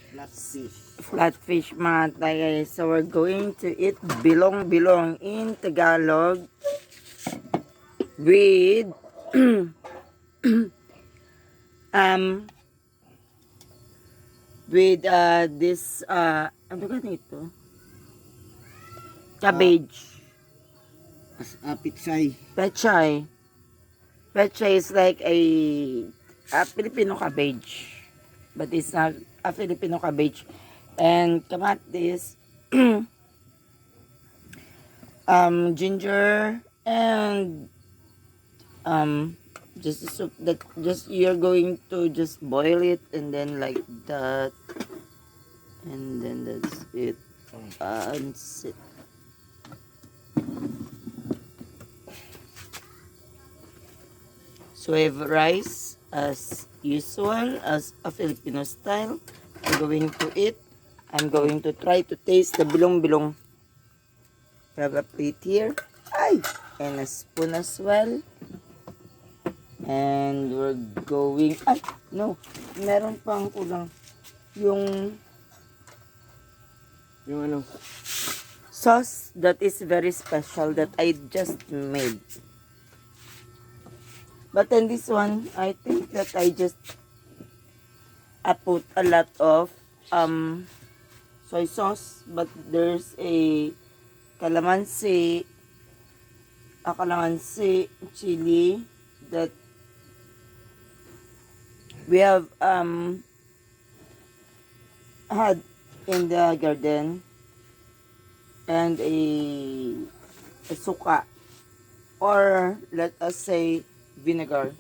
Flatfish. Flatfish mga tay. So we're going to eat bilong-bilong in Tagalog with with this ano ka nito? Cabbage. Pitsay. Pechay. Pechay is like a Filipino cabbage. But it's not a Filipino cabbage. And kamatis, ginger, and just a soup that just you're going to just boil it and then like that, and then that's it. And sit. So I have rice as usual, as a Filipino style. I'm going to eat. I'm going to try to taste the bilong-bilong. We have a plate here. Ay! And a spoon as well. And we're going... Ay! No! Meron pang kulang. Yung Ano? sauce that is very special that I just made. But in this one, I think that I put a lot of soy sauce, but there's a calamansi, chili that we have had in the garden, and a suka, or let us say vinegar.